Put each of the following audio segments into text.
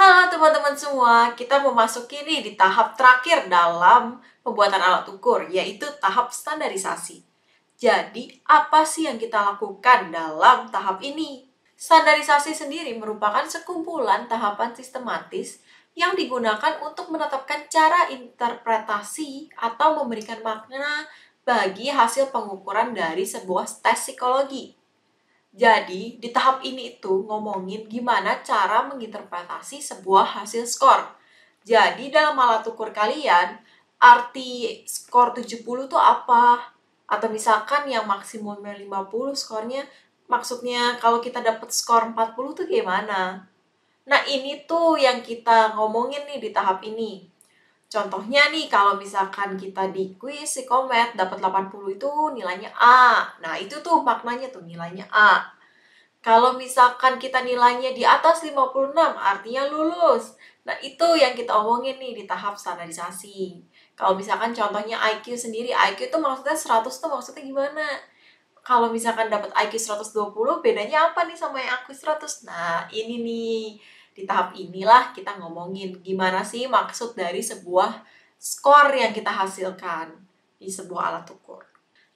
Halo teman-teman semua, kita memasuki nih di tahap terakhir dalam pembuatan alat ukur, yaitu tahap standarisasi. Jadi, apa sih yang kita lakukan dalam tahap ini? Standarisasi sendiri merupakan sekumpulan tahapan sistematis yang digunakan untuk menetapkan cara interpretasi atau memberikan makna bagi hasil pengukuran dari sebuah tes psikologi. Jadi, di tahap ini itu ngomongin gimana cara menginterpretasi sebuah hasil skor. Jadi, dalam alat ukur kalian, arti skor 70 itu apa? Atau misalkan yang maksimumnya 50 skornya, maksudnya kalau kita dapat skor 40 tuh gimana? Nah, ini tuh yang kita ngomongin nih di tahap ini. Contohnya nih, kalau misalkan kita di kuis psikomet dapat 80 itu nilainya A. Nah, itu tuh maknanya tuh nilainya A. Kalau misalkan kita nilainya di atas 56, artinya lulus. Nah, itu yang kita omongin nih di tahap standarisasi. Kalau misalkan contohnya IQ sendiri, IQ itu maksudnya 100 tuh maksudnya gimana? Kalau misalkan dapat IQ 120, bedanya apa nih sama yang IQ 100? Nah, ini nih. Di tahap inilah kita ngomongin gimana sih maksud dari sebuah skor yang kita hasilkan di sebuah alat ukur.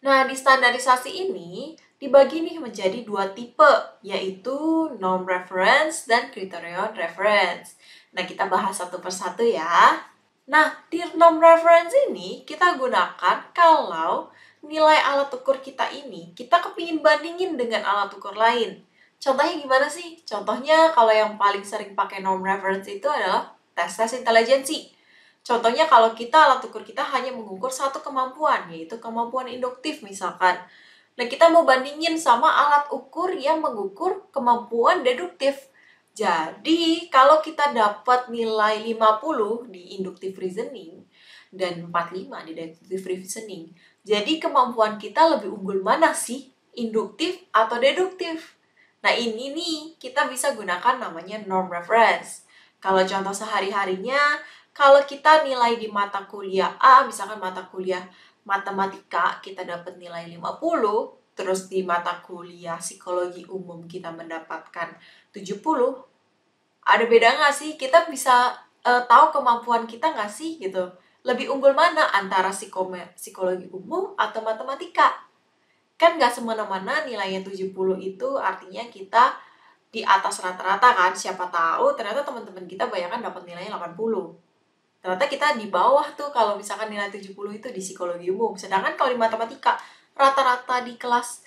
Nah, di standarisasi ini dibagi nih menjadi dua tipe, yaitu norm reference dan criterion reference. Nah, kita bahas satu persatu ya. Nah, di norm reference ini kita gunakan kalau nilai alat ukur kita ini kita kepingin bandingin dengan alat ukur lain. Contohnya gimana sih? Contohnya kalau yang paling sering pakai norm reference itu adalah tes-tes intelijensi. Contohnya kalau kita alat ukur kita hanya mengukur satu kemampuan, yaitu kemampuan induktif misalkan. Nah, kita mau bandingin sama alat ukur yang mengukur kemampuan deduktif. Jadi, kalau kita dapat nilai 50 di inductive reasoning dan 45 di deductive reasoning, jadi kemampuan kita lebih unggul mana sih? Induktif atau deduktif? Nah, ini nih kita bisa gunakan namanya norm reference. Kalau contoh sehari-harinya, kalau kita nilai di mata kuliah A, misalkan mata kuliah matematika, kita dapat nilai 50, terus di mata kuliah psikologi umum kita mendapatkan 70, ada beda nggak sih? Kita bisa tahu kemampuan kita nggak sih gitu? Lebih unggul mana antara psikologi umum atau matematika? Kan nggak semena-mena nilainya 70 itu artinya kita di atas rata-rata kan. Siapa tahu ternyata teman-teman kita banyak kan dapat nilainya 80. Ternyata kita di bawah tuh kalau misalkan nilai 70 itu di psikologi umum. Sedangkan kalau di matematika, rata-rata di kelas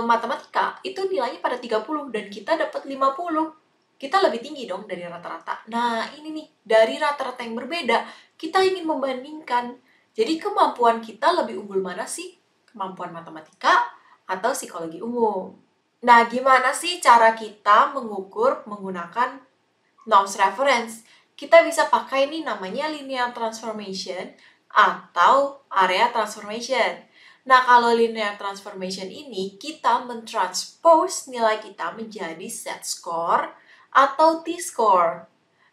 matematika itu nilainya pada 30 dan kita dapat 50. Kita lebih tinggi dong dari rata-rata. Nah, ini nih, dari rata-rata yang berbeda, kita ingin membandingkan. Jadi kemampuan kita lebih unggul mana sih? Kemampuan matematika atau psikologi umum? Nah, gimana sih cara kita mengukur menggunakan norms reference? Kita bisa pakai nih namanya linear transformation atau area transformation. Nah, kalau linear transformation ini, kita mentranspose nilai kita menjadi set score atau t-score.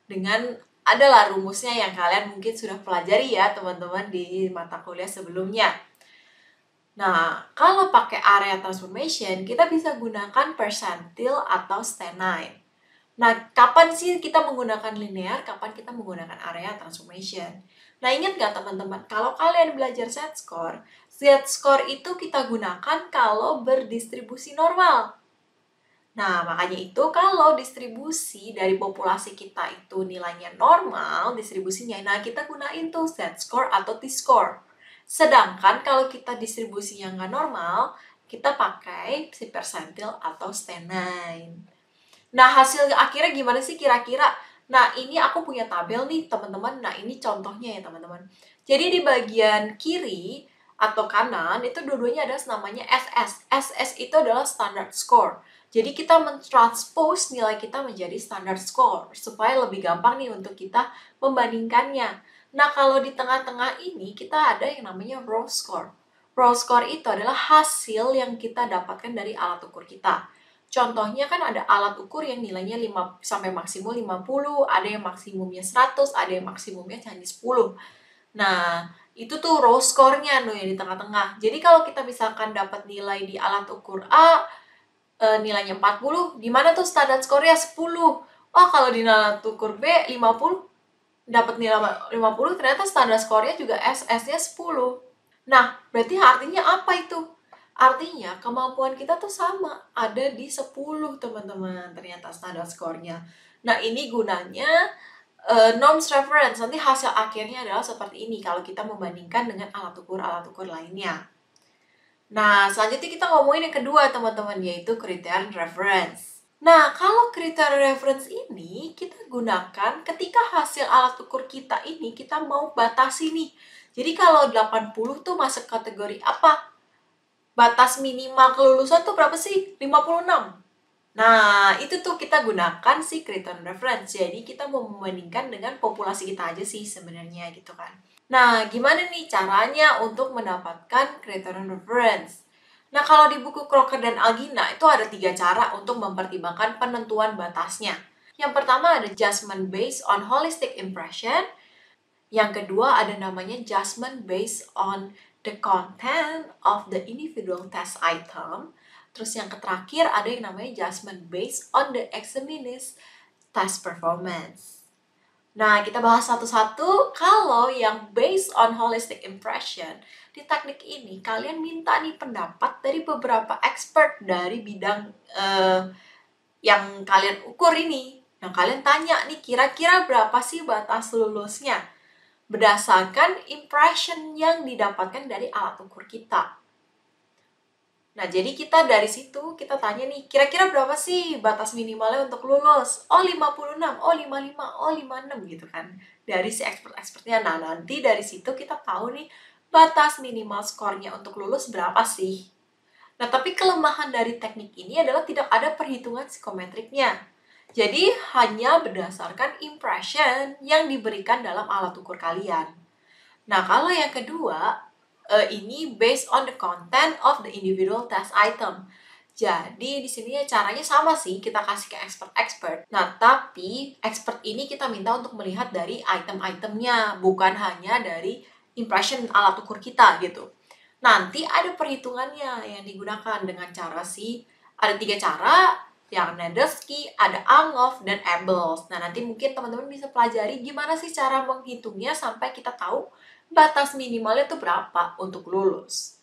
Dengan adalah rumusnya yang kalian mungkin sudah pelajari ya teman-teman di mata kuliah sebelumnya. Nah, kalau pakai area transformation, kita bisa gunakan percentile atau stanine. Nah, kapan sih kita menggunakan linear, kapan kita menggunakan area transformation? Nah, ingat nggak teman-teman, kalau kalian belajar set score itu kita gunakan kalau berdistribusi normal. Nah, makanya itu kalau distribusi dari populasi kita itu nilainya normal, distribusinya, nah kita gunain tuh set score atau t-score. Sedangkan kalau kita distribusinya nggak normal, kita pakai si percentile atau stanine. Nah, hasil akhirnya gimana sih kira-kira? Nah, ini aku punya tabel nih, teman-teman. Nah, ini contohnya ya, teman-teman. Jadi, di bagian kiri atau kanan, itu dua-duanya ada namanya SS. SS itu adalah standard score. Jadi, kita mentranspose nilai kita menjadi standard score, supaya lebih gampang nih untuk kita membandingkannya. Nah, kalau di tengah-tengah ini, kita ada yang namanya raw score. Raw score itu adalah hasil yang kita dapatkan dari alat ukur kita. Contohnya kan ada alat ukur yang nilainya 5 sampai maksimum 50, ada yang maksimumnya 100, ada yang maksimumnya hanya 10. Nah, itu tuh raw score-nya yang di tengah-tengah. Jadi kalau kita misalkan dapat nilai di alat ukur A, nilainya 40, di mana tuh standar score-nya 10? Oh, kalau di alat ukur B 50, dapat nilai 50, ternyata standar skornya juga SS-nya 10. Nah, berarti artinya apa itu? Artinya kemampuan kita tuh sama, ada di 10 teman-teman, ternyata standar skornya. Nah, ini gunanya norms reference. Nanti hasil akhirnya adalah seperti ini kalau kita membandingkan dengan alat ukur lainnya. Nah, selanjutnya kita ngomongin yang kedua teman-teman, yaitu criterion reference. Nah, kalau kriteria reference ini kita gunakan ketika hasil alat ukur kita ini kita mau batasi nih. Jadi kalau 80 tuh masuk kategori apa? Batas minimal kelulusan tuh berapa sih? 56. Nah, itu tuh kita gunakan si criterion reference. Jadi kita mau membandingkan dengan populasi kita aja sih sebenarnya gitu kan. Nah, gimana nih caranya untuk mendapatkan criterion reference? Nah, kalau di buku Crocker dan Algina itu ada 3 cara untuk mempertimbangkan penentuan batasnya. Yang pertama ada judgment based on holistic impression. Yang kedua ada namanya judgment based on the content of the individual test item. Terus yang terakhir ada yang namanya judgment based on the examiner's test performance. Nah, kita bahas satu-satu. Kalau yang based on holistic impression, di teknik ini kalian minta nih pendapat dari beberapa expert dari bidang yang kalian ukur ini. Nah, kalian tanya nih, kira-kira berapa sih batas lulusnya? Berdasarkan impression yang didapatkan dari alat ukur kita. Nah, jadi kita dari situ, kita tanya nih, kira-kira berapa sih batas minimalnya untuk lulus? Oh, 56, oh 55, oh 56 gitu kan. Dari si expert-expertnya. Nah, nanti dari situ kita tahu nih, batas minimal skornya untuk lulus berapa sih? Nah, tapi kelemahan dari teknik ini adalah tidak ada perhitungan psikometriknya. Jadi, hanya berdasarkan impression yang diberikan dalam alat ukur kalian. Nah, kalau yang kedua, ini based on the content of the individual test item. Jadi di sini caranya sama sih, kita kasih ke expert-expert. Nah, tapi expert ini kita minta untuk melihat dari item-itemnya, bukan hanya dari impression alat ukur kita gitu. Nanti ada perhitungannya yang digunakan dengan cara ada 3 cara, yang Nadelsky, ada Anghoff, dan Abels. Nah, nanti mungkin teman-teman bisa pelajari gimana sih cara menghitungnya sampai kita tahu batas minimalnya tuh berapa untuk lulus.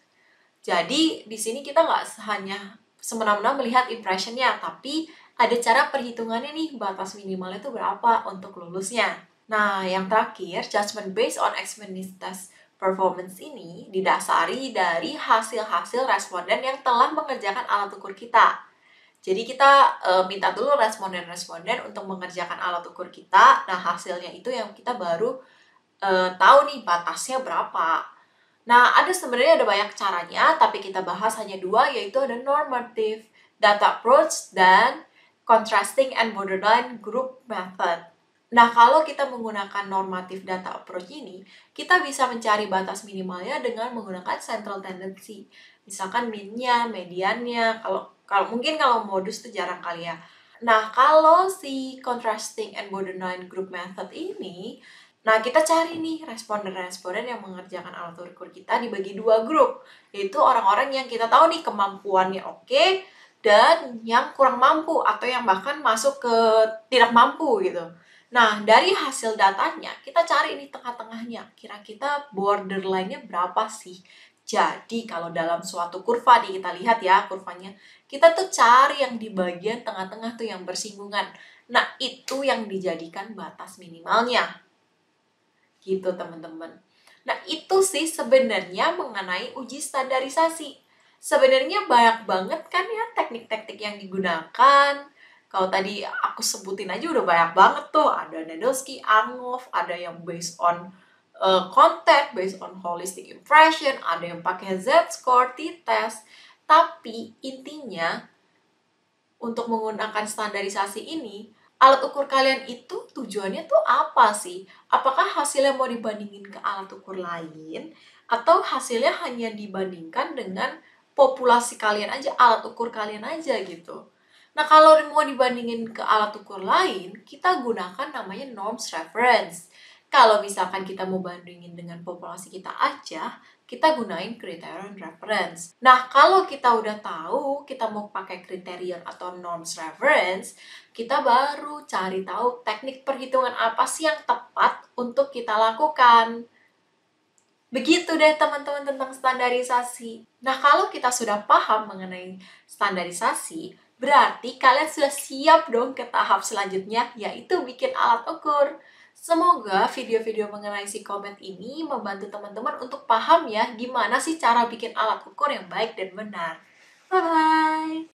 Jadi di sini kita nggak hanya semena-mena melihat impressionnya, tapi ada cara perhitungannya nih batas minimalnya tuh berapa untuk lulusnya. Nah, yang terakhir, judgment based on examination test performance ini didasari dari hasil-hasil responden yang telah mengerjakan alat ukur kita. Jadi kita minta dulu responden-responden untuk mengerjakan alat ukur kita. Nah, hasilnya itu yang kita baru tahu nih batasnya berapa. Nah, sebenarnya ada banyak caranya, tapi kita bahas hanya 2, yaitu ada normative data approach dan contrasting and borderline group method. Nah, kalau kita menggunakan normative data approach ini, kita bisa mencari batas minimalnya dengan menggunakan central tendency. Misalkan mean-nya, mediannya, kalau mungkin kalau modus itu jarang kali ya. Nah, kalau si contrasting and borderline group method ini, nah, kita cari nih responden-responden yang mengerjakan alat ukur kita dibagi 2 grup, yaitu orang-orang yang kita tahu nih kemampuannya oke, dan yang kurang mampu atau yang bahkan masuk ke tidak mampu gitu. Nah, dari hasil datanya, kita cari nih tengah-tengahnya, kira-kira borderline-nya berapa sih? Jadi, kalau dalam suatu kurva nih, kita lihat ya kurvanya, kita tuh cari yang di bagian tengah-tengah tuh yang bersinggungan. Nah, itu yang dijadikan batas minimalnya. Gitu teman-teman. Nah, itu sih sebenarnya mengenai uji standarisasi. Sebenarnya banyak banget kan ya teknik-teknik yang digunakan. Kalau tadi aku sebutin aja udah banyak banget tuh. Ada Nadelsky, Anghoff, ada yang based on content, based on holistic impression, ada yang pakai Z-score, t-test. Tapi intinya untuk menggunakan standarisasi ini, alat ukur kalian itu tujuannya tuh apa sih? Apakah hasilnya mau dibandingin ke alat ukur lain? Atau hasilnya hanya dibandingkan dengan populasi kalian aja, alat ukur kalian aja gitu. Nah, kalau mau dibandingin ke alat ukur lain, kita gunakan namanya norms reference. Kalau misalkan kita mau bandingin dengan populasi kita aja, kita gunain criterion reference. Nah, kalau kita udah tahu kita mau pakai criterion atau norms reference, kita baru cari tahu teknik perhitungan apa sih yang tepat untuk kita lakukan. Begitu deh teman-teman tentang standarisasi. Nah, kalau kita sudah paham mengenai standarisasi, berarti kalian sudah siap dong ke tahap selanjutnya, yaitu bikin alat ukur. Semoga video-video mengenai psikomet ini membantu teman-teman untuk paham ya gimana sih cara bikin alat ukur yang baik dan benar. Bye-bye!